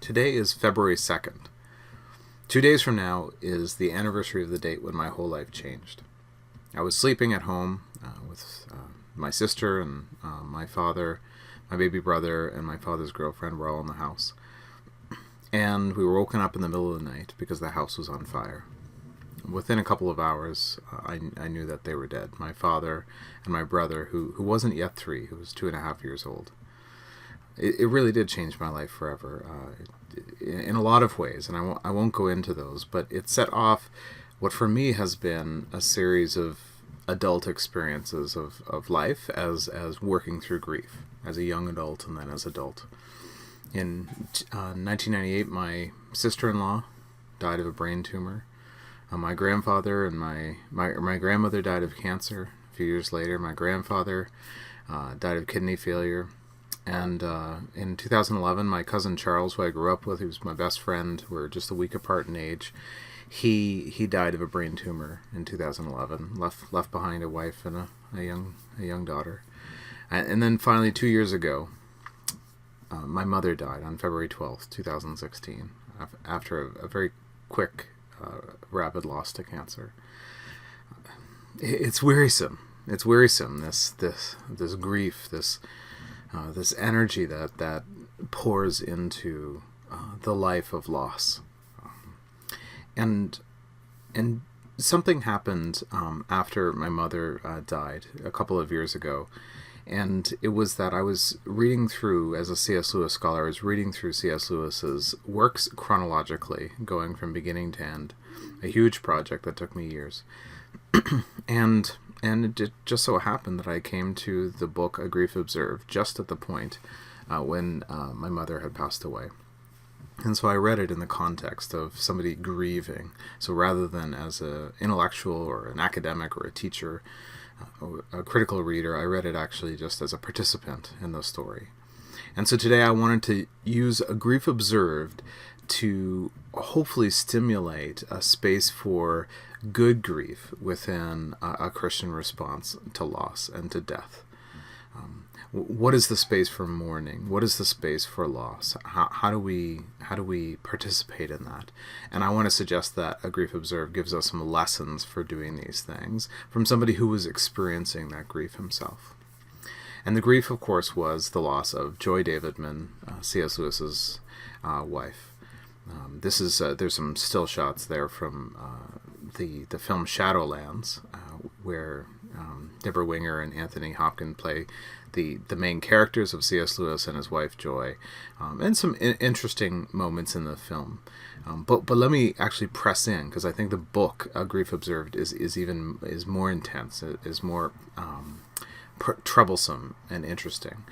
Today is February 2nd. 2 days from now is the anniversary of the date when my whole life changed. I was sleeping at home with my sister and my father, my baby brother, and my father's girlfriend were all in the house. And we were woken up in the middle of the night because the house was on fire. Within a couple of hours, I knew that they were dead. My father and my brother, who wasn't yet 3, who was 2.5 years old. It really did change my life forever in a lot of ways, and I won't go into those, but it set off what for me has been a series of adult experiences of life as working through grief, as a young adult and then as adult. In 1998, my sister-in-law died of a brain tumor. My grandfather and my grandmother died of cancer. A few years later, my grandfather died of kidney failure. And in 2011, my cousin Charles, who I grew up with, he was my best friend, we're just a week apart in age, he died of a brain tumor in 2011, left behind a wife and a young daughter. And then finally, 2 years ago, my mother died on February 12th, 2016, after a very quick, rapid loss to cancer. It's wearisome. It's wearisome, this grief, this energy that pours into the life of loss. And something happened after my mother died a couple of years ago. And it was that I was reading through, as a C.S. Lewis scholar, I was reading through C.S. Lewis's works chronologically, going from beginning to end. A huge project that took me years. And it just so happened that I came to the book A Grief Observed just at the point when my mother had passed away. And so I read it in the context of somebody grieving. So rather than as an intellectual or an academic or a teacher, a critical reader, I read it actually just as a participant in the story. And so today I wanted to use A Grief Observed to hopefully stimulate a space for good grief within a Christian response to loss and to death. What is the space for mourning? What is the space for loss? How do we participate in that? And I want to suggest that A Grief Observed gives us some lessons for doing these things from somebody who was experiencing that grief himself. And the grief, of course, was the loss of Joy Davidman, C.S. Lewis's wife. There's some still shots there from the film Shadowlands, where Deborah Winger and Anthony Hopkins play the main characters of C.S. Lewis and his wife Joy, and some interesting moments in the film. But let me actually press in, because I think the book A Grief Observed is more intense, is more troublesome and interesting.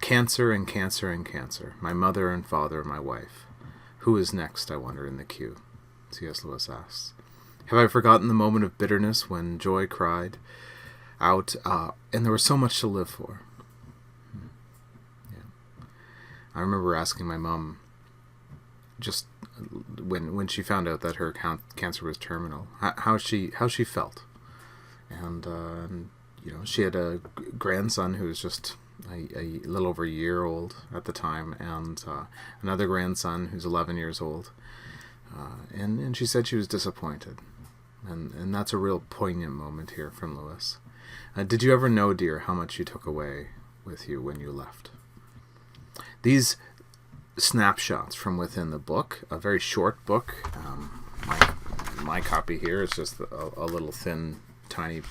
Cancer and cancer and cancer. My mother and father, my wife. Who is next, I wonder, in the queue? C.S. Lewis asks. Have I forgotten the moment of bitterness when Joy cried out, and there was so much to live for? Yeah. I remember asking my mom, just when she found out that her cancer was terminal, how she felt. And she had a grandson who was just a little over a year old at the time, and another grandson who's 11 years old. And she said she was disappointed. And that's a real poignant moment here from Lewis. Did you ever know, dear, how much you took away with you when you left? These snapshots from within the book, a very short book. My copy here is just a little thin, tiny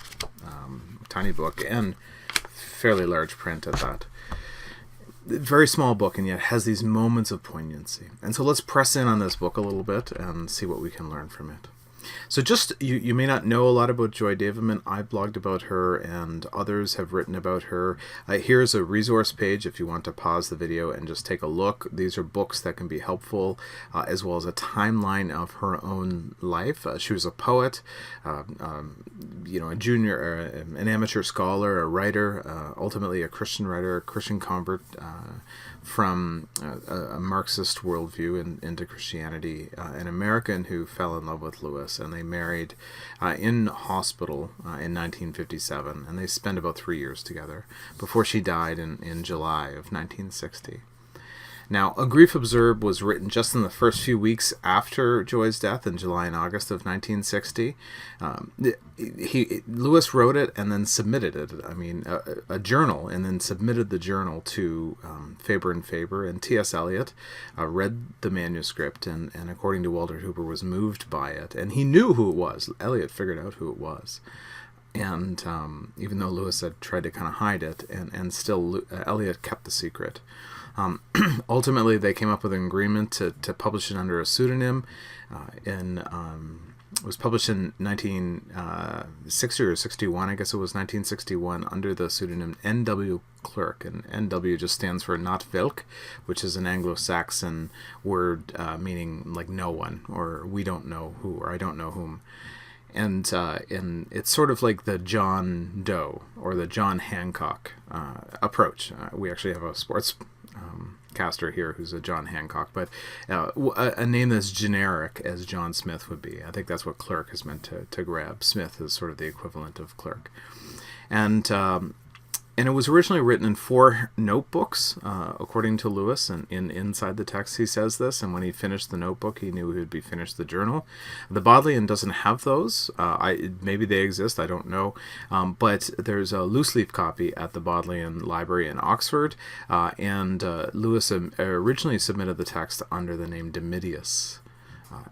book, and fairly large print at that. Very small book, and yet has these moments of poignancy. And so let's press in on this book a little bit and see what we can learn from it. So just, you may not know a lot about Joy Davidman. I blogged about her and others have written about her. Here's a resource page if you want to pause the video and just take a look. These are books that can be helpful, as well as a timeline of her own life. She was a poet, a junior, an amateur scholar, a writer, ultimately a Christian writer, a Christian convert from a Marxist worldview into Christianity, an American who fell in love with Lewis, and they married in hospital in 1957, and they spent about 3 years together before she died in July of 1960. Now, A Grief Observed was written just in the first few weeks after Joy's death in July and August of 1960. Lewis wrote it and then submitted it. I mean, a journal, and then submitted the journal to Faber and Faber. And T.S. Eliot read the manuscript, and according to Walter Hooper, was moved by it. And he knew who it was. Eliot figured out who it was. And even though Lewis had tried to kind of hide it, and still Eliot kept the secret. Ultimately, they came up with an agreement to publish it under a pseudonym. It was published in 1960 or 61, I guess it was 1961, under the pseudonym N.W. Clerk. And N.W. just stands for not welk, which is an Anglo-Saxon word meaning like no one, or we don't know who, or I don't know whom. And it's sort of like the John Doe or the John Hancock approach. We actually have a sports caster here who's a John Hancock, but a name that's generic as John Smith would be. I think that's what clerk is meant to grab. Smith is sort of the equivalent of clerk. And it was originally written in 4 notebooks, according to Lewis, and inside the text he says this, and when he finished the notebook, he knew he would be finished the journal. The Bodleian doesn't have those. Maybe they exist, I don't know, but there's a loose-leaf copy at the Bodleian Library in Oxford, and Lewis originally submitted the text under the name Dimidius,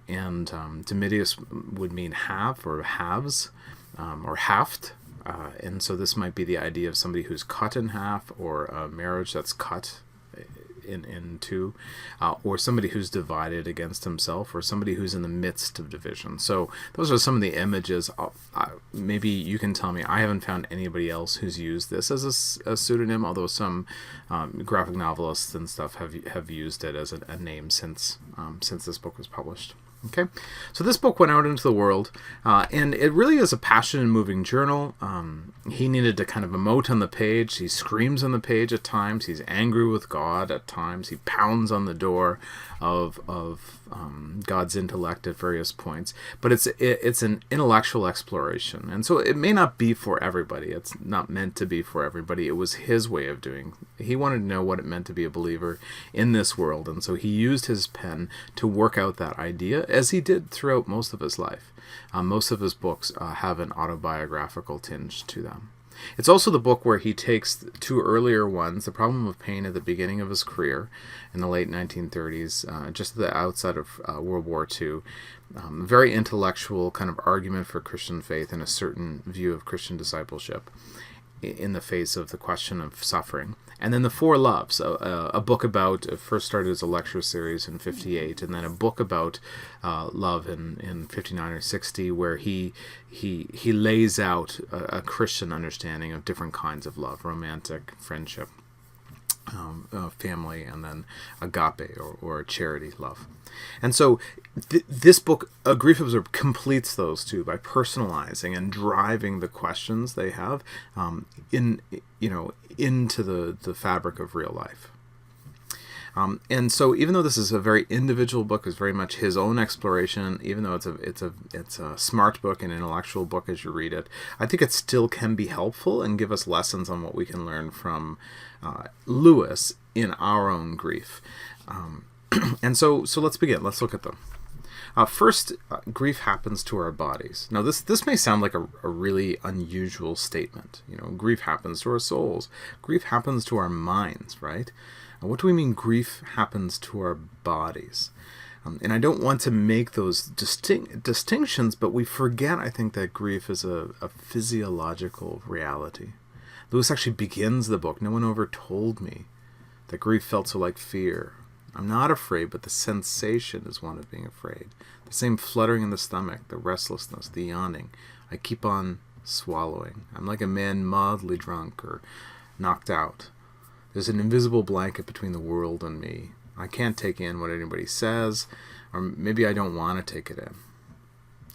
and Dimidius would mean have, or halves, or haft. And so this might be the idea of somebody who's cut in half, or a marriage that's cut in two, or somebody who's divided against himself, or somebody who's in the midst of division. So those are some of the images. Maybe you can tell me. I haven't found anybody else who's used this as a pseudonym, although some graphic novelists and stuff have used it as a name since this book was published. Okay, so this book went out into the world, and it really is a passionate and moving journal. He needed to kind of emote on the page. He screams on the page at times. He's angry with God at times. He pounds on the door of God's intellect at various points. But it's an intellectual exploration, and so it may not be for everybody. It's not meant to be for everybody. It was his way of doing. He wanted to know what it meant to be a believer in this world, and so he used his pen to work out that idea, as he did throughout most of his life. Most of his books have an autobiographical tinge to them. It's also the book where he takes 2 earlier ones, The Problem of Pain at the beginning of his career in the late 1930s, just at the outside of World War II, very intellectual kind of argument for Christian faith and a certain view of Christian discipleship in the face of the question of suffering. And then The Four Loves, a book about, it first started as a lecture series in 58, and then a book about love in 59 or 60, where he lays out a Christian understanding of different kinds of love: romantic, friendship, family, and then agape or charity love. And so this book, A Grief Observed, completes those two by personalizing and driving the questions they have into the fabric of real life. And so even though this is a very individual book, it's very much his own exploration, even though it's a smart book, an intellectual book as you read it, I think it still can be helpful and give us lessons on what we can learn from Lewis in our own grief. And so let's begin. Let's look at them. First, grief happens to our bodies. Now, this may sound like a really unusual statement. Grief happens to our souls. Grief happens to our minds, right? What do we mean grief happens to our bodies? And I don't want to make those distinctions, but we forget, I think, that grief is a physiological reality. Lewis actually begins the book, "No one ever told me that grief felt so like fear. I'm not afraid, but the sensation is one of being afraid. The same fluttering in the stomach, the restlessness, the yawning. I keep on swallowing. I'm like a man mildly drunk or knocked out. There's an invisible blanket between the world and me. I can't take in what anybody says, or maybe I don't want to take it in.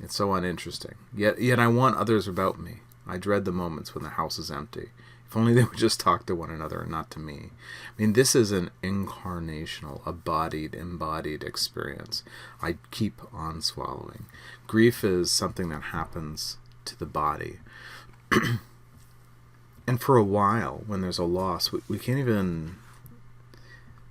It's so uninteresting. Yet I want others about me. I dread the moments when the house is empty. If only they would just talk to one another and not to me." I mean, this is an incarnational, embodied experience. I keep on swallowing. Grief is something that happens to the body. And for a while, when there's a loss, we can't even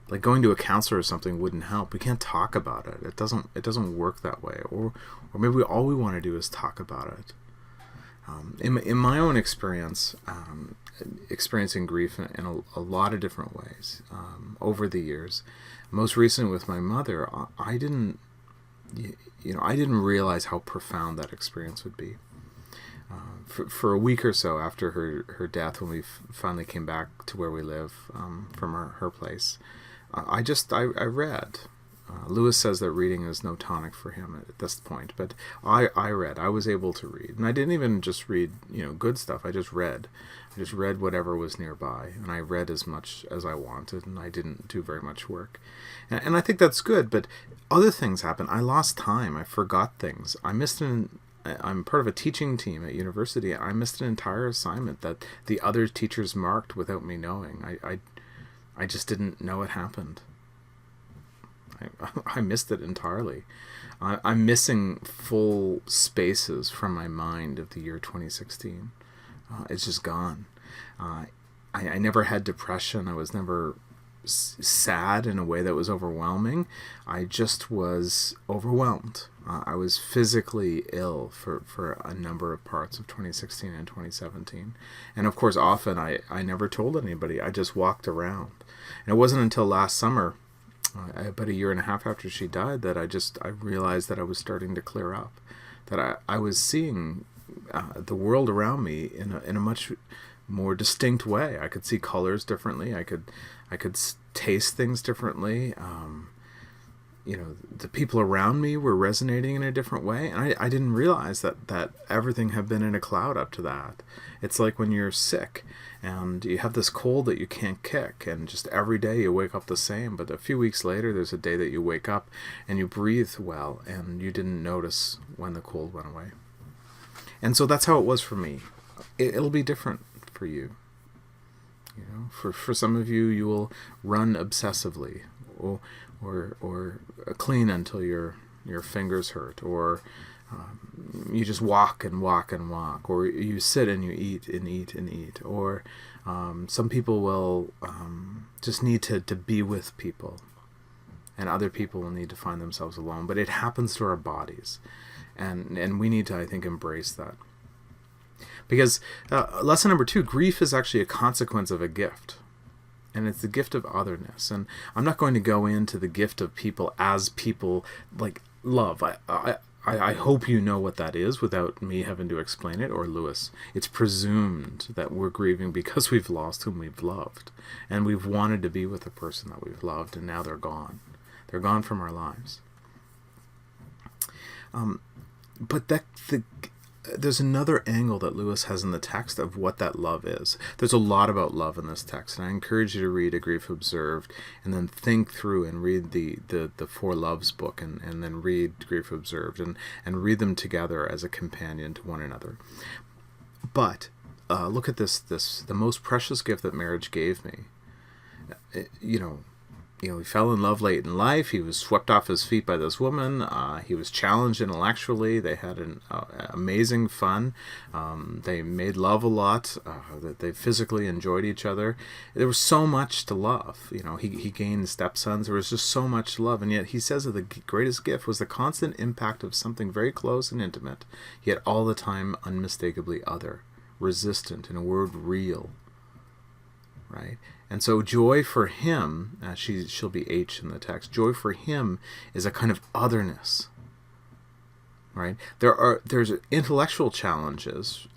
Like going to a counselor or something wouldn't help. We can't talk about it. It doesn't work that way. Or maybe all we want to do is talk about it. In my own experience, experiencing grief in a lot of different ways over the years. Most recently with my mother, I didn't realize how profound that experience would be. For a week or so after her death, when we finally came back to where we live from her place, I read. Lewis says that reading is no tonic for him at this point, but I read. I was able to read, and I didn't even just read good stuff. I just read whatever was nearby, and I read as much as I wanted, and I didn't do very much work, and I think that's good. But other things happened. I lost time. I forgot things. I'm part of a teaching team at university. I missed an entire assignment that the other teachers marked without me knowing. I just didn't know it happened. I missed it entirely. I'm missing full spaces from my mind of the year 2016. It's just gone. I never had depression. I was never sad in a way that was overwhelming. I just was overwhelmed. I was physically ill for a number of parts of 2016 and 2017. And of course, often I never told anybody. I just walked around. And it wasn't until last summer, about a year and a half after she died, that I realized that I was starting to clear up. That I was seeing the world around me in a much more distinct way. I could see colors differently. I could taste things differently. The people around me were resonating in a different way, and I didn't realize that everything had been in a cloud up to that. It's like when you're sick and you have this cold that you can't kick, and just every day you wake up the same, but a few weeks later there's a day that you wake up and you breathe well, and you didn't notice when the cold went away. And so that's how it was for me. It'll be different for you. For some of you, you will run obsessively, or clean until your fingers hurt, or you just walk and walk and walk, or you sit and you eat and eat and eat, or some people will just need to be with people, and other people will need to find themselves alone. But it happens to our bodies, and we need to, I think, embrace that. Because lesson number 2, grief is actually a consequence of a gift. And it's the gift of otherness. And I'm not going to go into the gift of people as people like love. I hope you know what that is without me having to explain it, or Lewis. It's presumed that we're grieving because we've lost whom we've loved. And we've wanted to be with the person that we've loved, and now they're gone. They're gone from our lives. But there's another angle that Lewis has in the text of what that love is. There's a lot about love in this text, and I encourage you to read A Grief Observed, and then think through and read the Four Loves book, and then read Grief Observed, and read them together as a companion to one another. But look at this, the most precious gift that marriage gave me. He fell in love late in life. He was swept off his feet by this woman. He was challenged intellectually. They had an amazing fun. They made love a lot. They physically enjoyed each other. There was so much to love. He gained stepsons. There was just so much love. And yet he says that the greatest gift was the constant impact of something very close and intimate, yet all the time unmistakably other, resistant, in a word, real. Right? And so joy for him, she'll be H in the text, joy for him is a kind of otherness, right? There's intellectual challenges,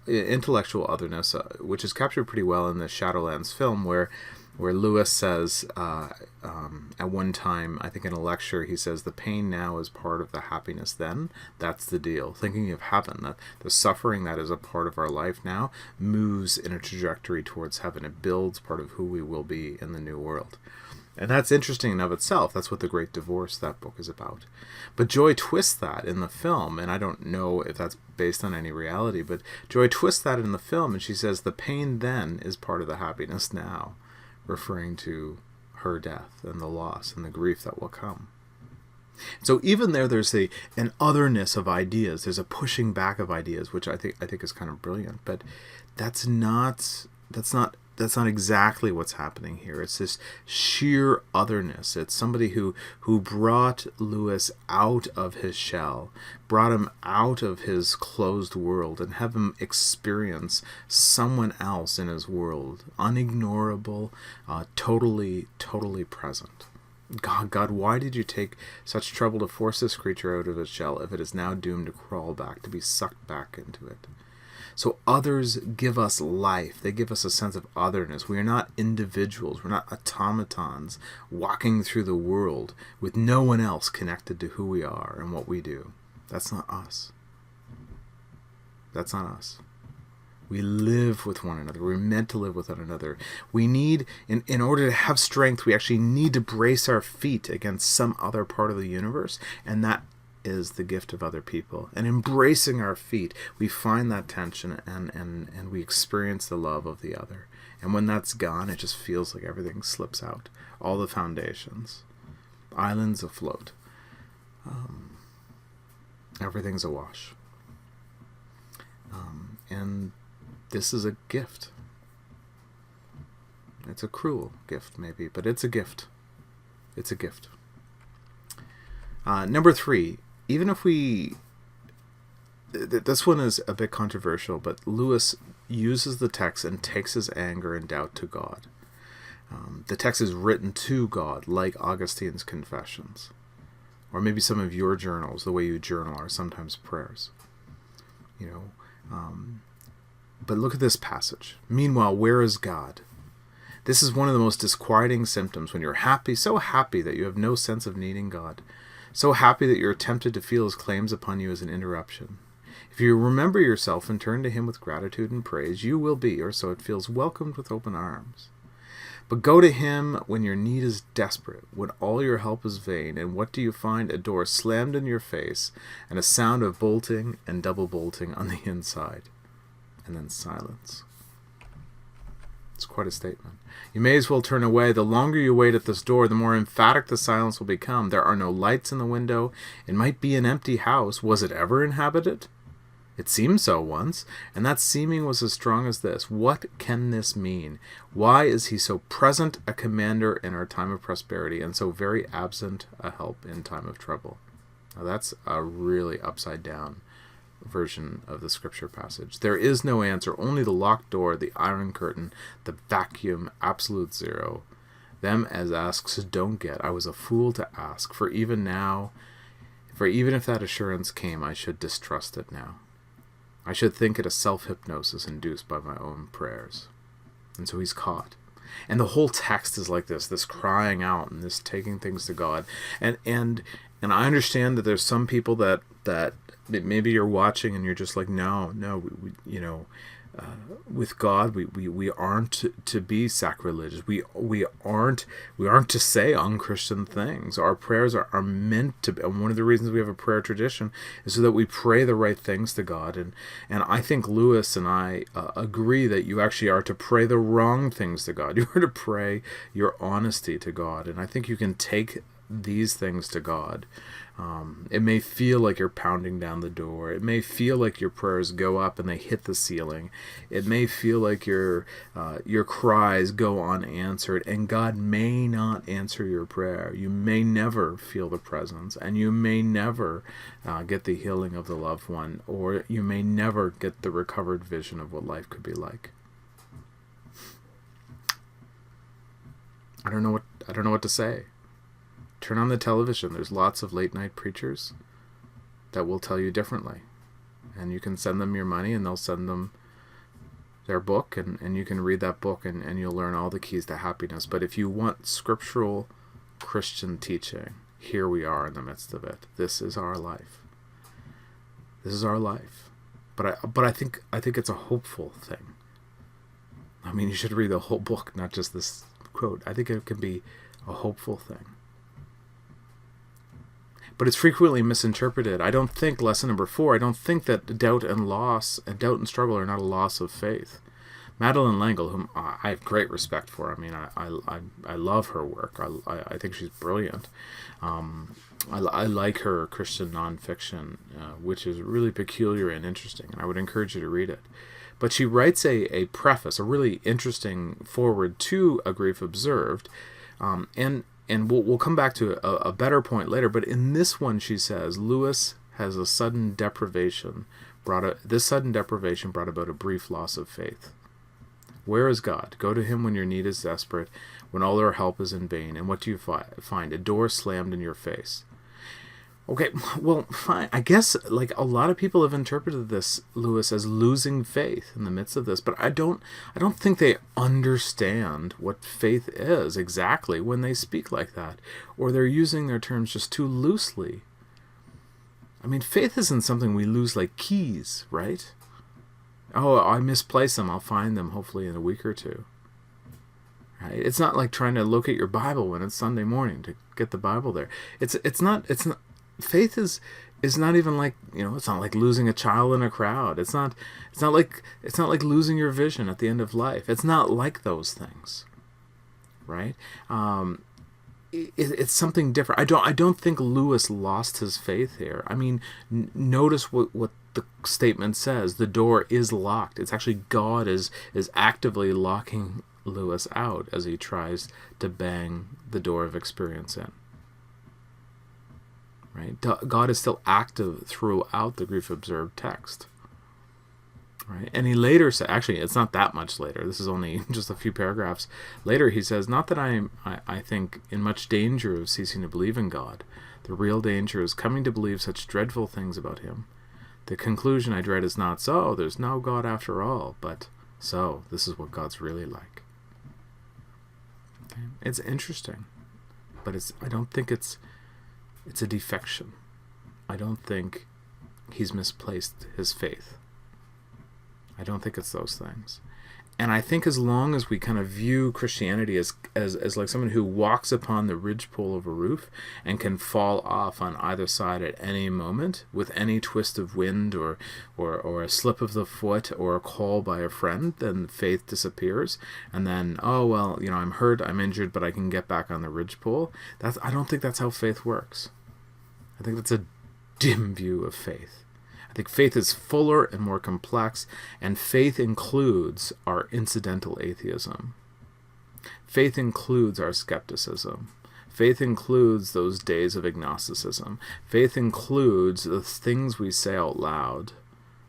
intellectual otherness, which is captured pretty well in the Shadowlands film, where Lewis says at one time, I think in a lecture, he says, the pain now is part of the happiness then. That's the deal. Thinking of heaven, that the suffering that is a part of our life now moves in a trajectory towards heaven. It builds part of who we will be in the new world. And that's interesting in of itself. That's what The Great Divorce, that book, is about. But Joy twists that in the film, and I don't know if that's based on any reality, but Joy twists that in the film, and she says the pain then is part of the happiness now, referring to her death and the loss and the grief that will come. So even there's an otherness of ideas. There's a pushing back of ideas, which I think is kind of brilliant. But that's not exactly what's happening here. It's this sheer otherness. It's somebody who brought Lewis out of his shell, brought him out of his closed world, and have him experience someone else in his world, unignorable, totally present. God, why did you take such trouble to force this creature out of its shell if it is now doomed to crawl back, to be sucked back into it? So others give us life. They give us a sense of otherness. We are not individuals. We're not automatons walking through the world with no one else connected to who we are and what we do. That's not us. That's not us. We live with one another. We're meant to live with one another. We need, in order to have strength, we actually need to brace our feet against some other part of the universe, and that is the gift of other people. And embracing our feet, we find that tension and we experience the love of the other. And when that's gone, it just feels like everything slips out. All the foundations. Islands afloat. Everything's awash. And this is a gift. It's a cruel gift, maybe, but it's a gift. It's a gift. Number 3, even if this one is a bit controversial, but Lewis uses the text and takes his anger and doubt to God. The text is written to God, like Augustine's Confessions. Or maybe some of your journals, the way you journal, are sometimes prayers. But look at this passage. Meanwhile, where is God? This is one of the most disquieting symptoms when you're happy, so happy that you have no sense of needing God, so happy that you're tempted to feel his claims upon you as an interruption. If you remember yourself and turn to him with gratitude and praise, you will be, or so it feels, welcomed with open arms. But go to him when your need is desperate, when all your help is vain, and what do you find? A door slammed in your face, and a sound of bolting and double bolting on the inside. And then silence. It's quite a statement. You may as well turn away. The longer you wait at this door, the more emphatic the silence will become. There are no lights in the window. It might be an empty house. Was it ever inhabited? It seemed so once, and that seeming was as strong as this. What can this mean? Why is he so present a commander in our time of prosperity, and so very absent a help in time of trouble? Now that's a really upside down version of the scripture passage. There is no answer, only the locked door, the iron curtain, the vacuum, absolute zero. Them as asks don't get. I was a fool to ask, for even if that assurance came, I should distrust it now. I should think it a self-hypnosis induced by my own prayers. And so he's caught. And the whole text is like this crying out and this taking things to God. And I understand that there's some people that maybe you're watching and you're just like, no, with God, we aren't to be sacrilegious. We aren't to say unchristian things. Our prayers are meant to be, and one of the reasons we have a prayer tradition is so that we pray the right things to God. And I think Lewis and I agree that you actually are to pray the wrong things to God. You are to pray your honesty to God. And I think you can take these things to God. It may feel like you're pounding down the door. It may feel like your prayers go up and they hit the ceiling. It may feel like your cries go unanswered, and God may not answer your prayer. You may never feel the presence, and you may never get the healing of the loved one, or you may never get the recovered vision of what life could be like. I don't know what to say. Turn on the television. There's lots of late night preachers that will tell you differently. And you can send them your money and they'll send them their book, and you can read that book and you'll learn all the keys to happiness. But if you want scriptural Christian teaching, here we are in the midst of it. This is our life. This is our life. But I think it's a hopeful thing. I mean, you should read the whole book, not just this quote. I think it can be a hopeful thing. But it's frequently misinterpreted. I don't think, lesson number 4, I don't think that doubt and doubt and struggle are not a loss of faith. Madeleine L'Engle, whom I have great respect for, I mean, I love her work. I think she's brilliant. I like her Christian nonfiction, which is really peculiar and interesting, and I would encourage you to read it. But she writes a preface, a really interesting foreword to A Grief Observed, and we'll come back to a better point later. But in this one, she says, Lewis has this sudden deprivation brought about a brief loss of faith. Where is God? Go to him when your need is desperate, when all our help is in vain. And what do you find? A door slammed in your face. Okay, well, fine. I guess like a lot of people have interpreted this, Lewis, as losing faith in the midst of this, but I don't think they understand what faith is exactly when they speak like that, or they're using their terms just too loosely. I mean, faith isn't something we lose like keys, right? Oh, I misplaced them. I'll find them hopefully in a week or two. Right? It's not like trying to locate your Bible when it's Sunday morning to get the Bible there. It's not. Faith is not even like, it's not like losing a child in a crowd. It's not like losing your vision at the end of life. It's not like those things, right? It's something different. I don't think Lewis lost his faith here. I mean, notice what the statement says. The door is locked. It's actually God is actively locking Lewis out as he tries to bang the door of experience in. Right? God is still active throughout the Grief Observed text. Right? And he later said, actually, it's not that much later. This is only just a few paragraphs later. He says, not that I think in much danger of ceasing to believe in God. The real danger is coming to believe such dreadful things about him. The conclusion I dread is not so. There's no God after all, but so. This is what God's really like. Okay? It's interesting, but I don't think it's a defection. I don't think he's misplaced his faith. I don't think it's those things. And I think as long as we kind of view Christianity as like someone who walks upon the ridgepole of a roof and can fall off on either side at any moment with any twist of wind or a slip of the foot or a call by a friend, then faith disappears. And then, oh, well, I'm hurt, I'm injured, but I can get back on the ridgepole. I don't think that's how faith works. I think that's a dim view of faith. I think faith is fuller and more complex, and faith includes our incidental atheism. Faith includes our skepticism. Faith includes those days of agnosticism. Faith includes the things we say out loud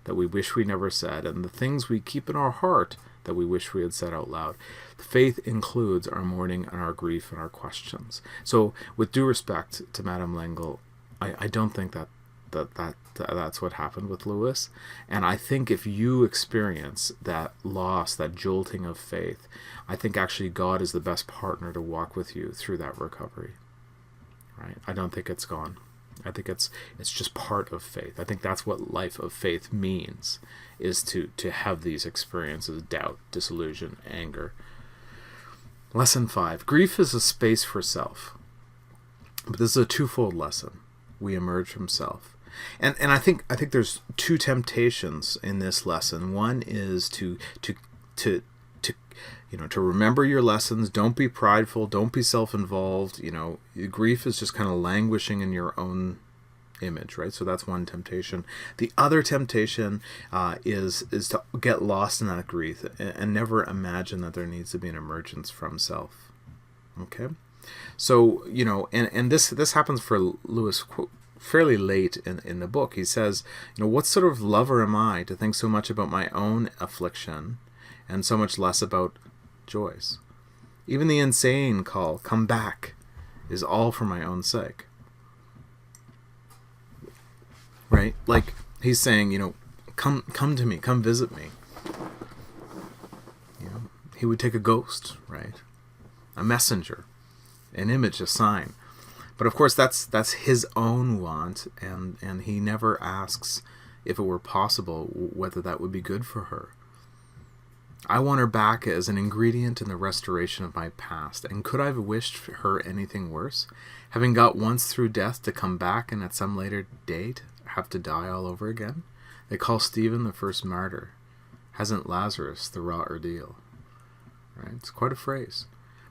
that we wish we never said, and the things we keep in our heart that we wish we had said out loud. Faith includes our mourning and our grief and our questions. So, with due respect to Madame L'Engle, I don't think that's what happened with Lewis. And I think if you experience that loss, that jolting of faith, I think actually God is the best partner to walk with you through that recovery. Right? I don't think it's gone. I think it's just part of faith. I think that's what life of faith means, is to have these experiences: doubt, disillusion, anger. Lesson 5. Grief is a space for self. But this is a twofold lesson. We emerge from self. And I think there's two temptations in this lesson. One is to remember your lessons. Don't be prideful. Don't be self-involved. Grief is just kind of languishing in your own image, right? So that's one temptation. The other temptation is to get lost in that grief and never imagine that there needs to be an emergence from self. Okay? So, and this happens for Lewis fairly late in the book. He says, what sort of lover am I to think so much about my own affliction and so much less about Joy's? Even the insane call, come back, is all for my own sake. Right? Like he's saying, come to me, come visit me. He would take a ghost, right? A messenger, an image, a sign. But of course that's his own want, and he never asks if it were possible whether that would be good for her. I want her back as an ingredient in the restoration of my past, and could I have wished for her anything worse? Having got once through death to come back and at some later date have to die all over again? They call Stephen the first martyr. Hasn't Lazarus the raw ordeal? Right? It's quite a phrase.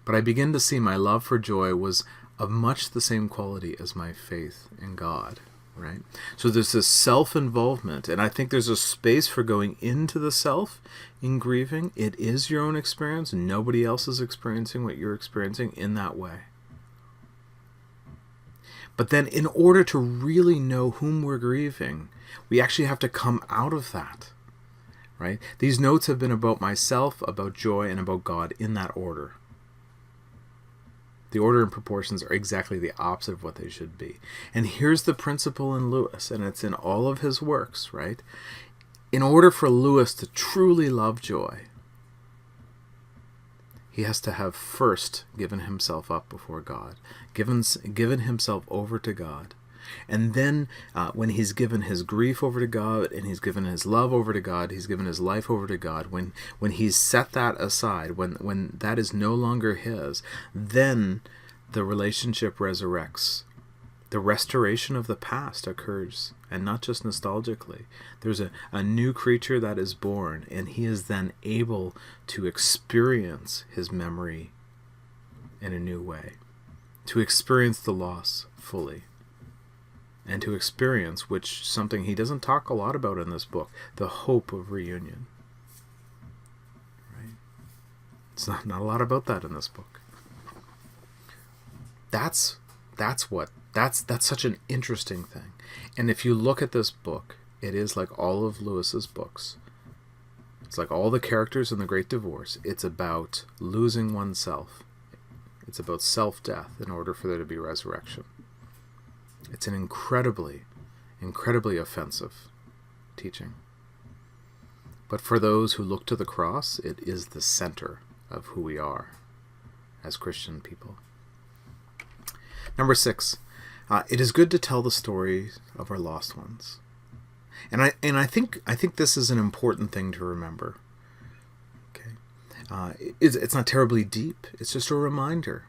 But I begin to see my love for Joy was of much the same quality as my faith in God. right? So there's this self-involvement, and I think there's a space for going into the self in grieving. It is your own experience. Nobody else is experiencing what you're experiencing in that way. But then in order to really know whom we're grieving, we actually have to come out of that, right? These notes have been about myself, about Joy, and about God in that order. The order and proportions are exactly the opposite of what they should be. And here's the principle in Lewis, and it's in all of his works, right? In order for Lewis to truly love Joy, he has to have first given himself up before God, given himself over to God. And then when he's given his grief over to God, and he's given his love over to God, he's given his life over to God, when he's set that aside, when that is no longer his, then the relationship resurrects. The restoration of the past occurs, and not just nostalgically. There's a new creature that is born, and he is then able to experience his memory in a new way, to experience the loss fully, and to experience, which something he doesn't talk a lot about in this book, the hope of reunion. Right? It's not a lot about that in this book. That's such an interesting thing. And if you look at this book, it is like all of Lewis's books. It's like all the characters in The Great Divorce. It's about losing oneself. It's about self-death in order for there to be resurrection. It's an incredibly, incredibly offensive teaching. But for those who look to the cross, it is the center of who we are as Christian people. Number 6, it is good to tell the stories of our lost ones. And I think this is an important thing to remember. Okay, it's not terribly deep. It's just a reminder.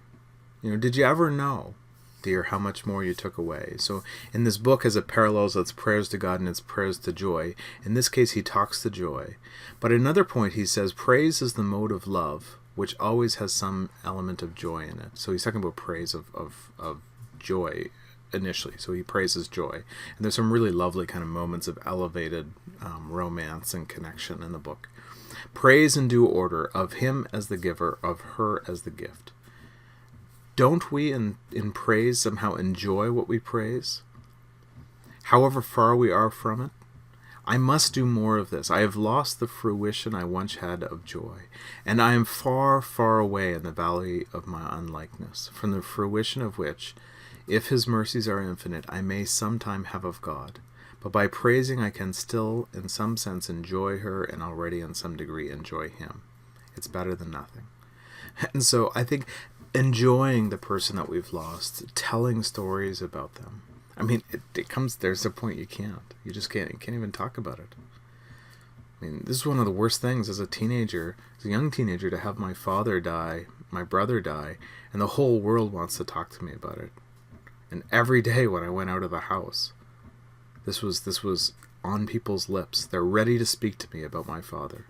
Did you ever know, dear, how much more you took away? So in this book, as it parallels, it's prayers to God and it's prayers to Joy. In this case, he talks to Joy. But at another point, he says, praise is the mode of love, which always has some element of joy in it. So he's talking about praise of joy initially. So he praises Joy. And there's some really lovely kind of moments of elevated romance and connection in the book. Praise in due order, of him as the giver, of her as the gift. Don't we in praise somehow enjoy what we praise? However far we are from it? I must do more of this. I have lost the fruition I once had of joy, and I am far, far away in the valley of my unlikeness, from the fruition of which, if his mercies are infinite, I may sometime have of God. But by praising I can still, in some sense, enjoy her, and already in some degree enjoy him. It's better than nothing. And so I think enjoying the person that we've lost, telling stories about them. I mean, there's a point you can't. You just can't even talk about it. I mean, this is one of the worst things as a teenager, as a young teenager, to have my father die, my brother die, and the whole world wants to talk to me about it. And every day when I went out of the house, this was on people's lips. They're ready to speak to me about my father.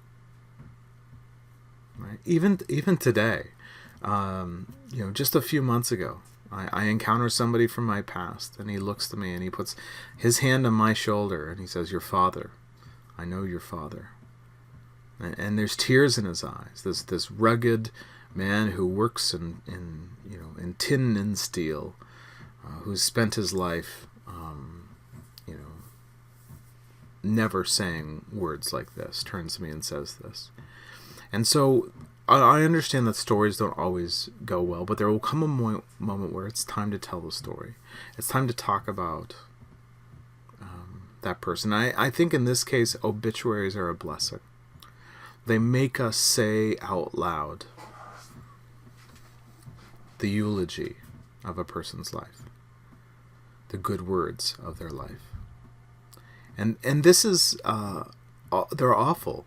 Right? Even today, just a few months ago, I encounter somebody from my past, and he looks to me and he puts his hand on my shoulder and he says, "Your father. I know your father." And there's tears in his eyes. This rugged man who works in tin and steel, who's spent his life, never saying words like this, turns to me and says this. And so I understand that stories don't always go well, but there will come a moment where it's time to tell the story. It's time to talk about that person. I think in this case, obituaries are a blessing. They make us say out loud the eulogy of a person's life, the good words of their life. And this is, they're awful.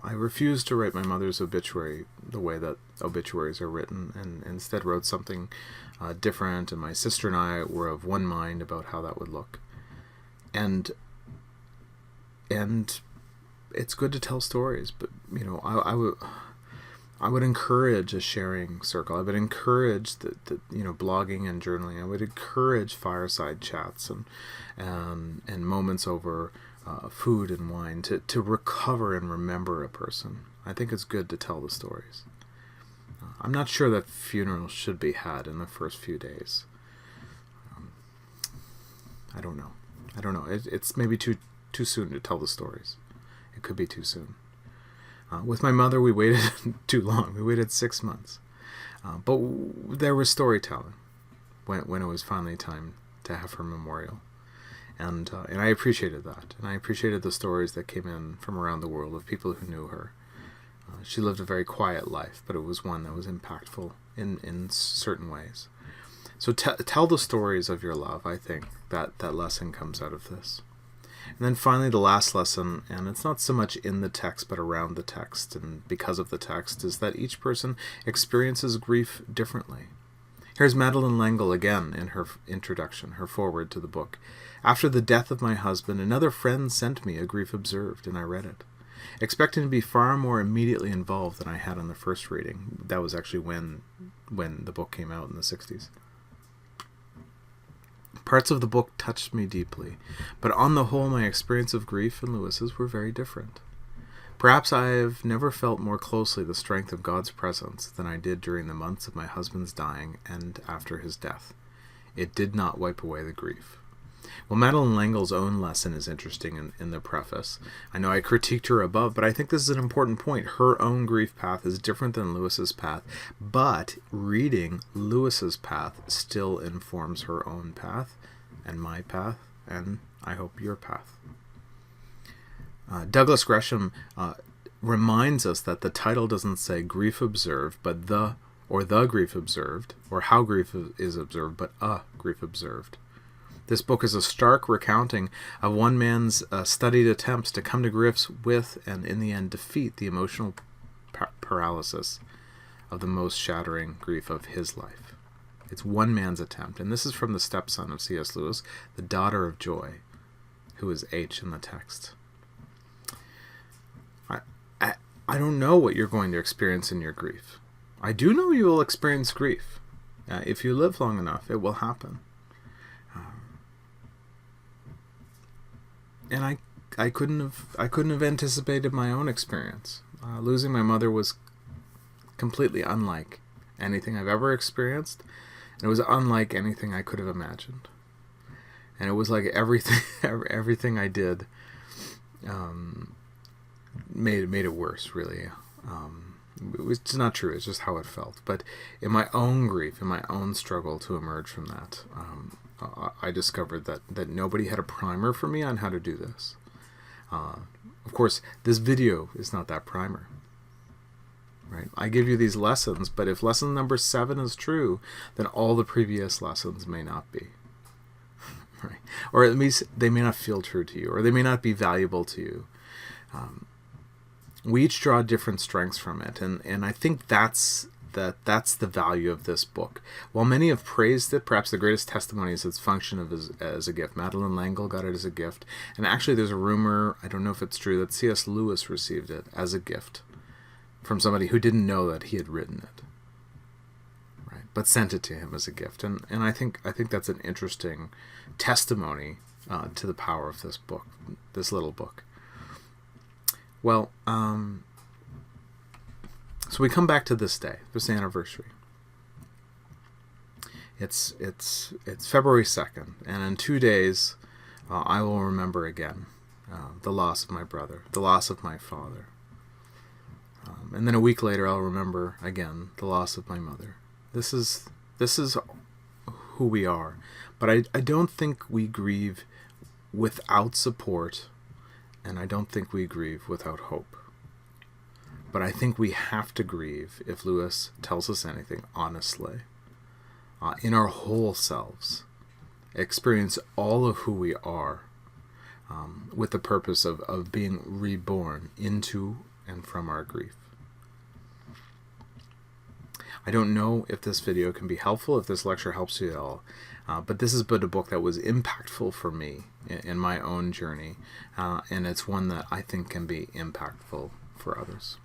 I refused to write my mother's obituary the way that obituaries are written, and instead wrote something different, and my sister and I were of one mind about how that would look. And it's good to tell stories, but I would encourage a sharing circle. I would encourage the blogging and journaling. I would encourage fireside chats and moments over food and wine to recover and remember a person. I think it's good to tell the stories. I'm not sure that funerals should be had in the first few days. I don't know. It's maybe too soon to tell the stories. It could be too soon. With my mother, we waited too long. We waited 6 months. But there was storytelling when it was finally time to have her memorial. And I appreciated that. And I appreciated the stories that came in from around the world of people who knew her. She lived a very quiet life, but it was one that was impactful in certain ways. So tell the stories of your love. I think that lesson comes out of this. And then finally, the last lesson, and it's not so much in the text, but around the text, and because of the text, is that each person experiences grief differently. Here's Madeleine L'Engle again in her introduction, her foreword to the book. After the death of my husband, another friend sent me A Grief Observed, and I read it, expecting to be far more immediately involved than I had on the first reading. That was actually when the book came out in the 60s. Parts of the book touched me deeply, but on the whole my experience of grief and Lewis's were very different. Perhaps I have never felt more closely the strength of God's presence than I did during the months of my husband's dying and after his death. It did not wipe away the grief. Well, Madeleine L'Engle's own lesson is interesting in the preface. I know I critiqued her above, but I think this is an important point. Her own grief path is different than Lewis's path, but reading Lewis's path still informs her own path, and my path, and I hope your path. Douglas Gresham reminds us that the title doesn't say Grief Observed, but the grief observed, or how grief is observed, but a grief observed. This book is a stark recounting of one man's studied attempts to come to grips with and in the end defeat the emotional paralysis of the most shattering grief of his life. It's one man's attempt, and this is from the stepson of C.S. Lewis, the daughter of Joy, who is H in the text. I don't know what you're going to experience in your grief. I do know you will experience grief. If you live long enough, it will happen. And I couldn't have anticipated my own experience. Losing my mother was completely unlike anything I've ever experienced. And it was unlike anything I could have imagined. And it was like everything I did made it worse, really. It was just not true. It's just how it felt. But in my own grief, in my own struggle to emerge from that, I discovered that nobody had a primer for me on how to do this. Of course, this video is not that primer. Right? I give you these lessons, but if lesson number 7 is true, then all the previous lessons may not be. Right? Or at least they may not feel true to you, or they may not be valuable to you. We each draw different strengths from it, and I think that's the value of this book. While many have praised it, perhaps the greatest testimony is its function as a gift. Madeleine L'Engle got it as a gift, and actually there's a rumor, I don't know if it's true, that C.S. Lewis received it as a gift from somebody who didn't know that he had written it, right? But sent it to him as a gift, and I think that's an interesting testimony to the power of this book, this little book. Well, so we come back to this day, this anniversary. It's February 2nd, and in 2 days, I will remember again the loss of my brother, the loss of my father. And then a week later, I'll remember again the loss of my mother. This is who we are. But I don't think we grieve without support, and I don't think we grieve without hope. But I think we have to grieve, if Lewis tells us anything, honestly, in our whole selves, experience all of who we are, with the purpose of being reborn into and from our grief. I don't know if this video can be helpful, if this lecture helps you at all, but this has been a book that was impactful for me in my own journey, and it's one that I think can be impactful for others.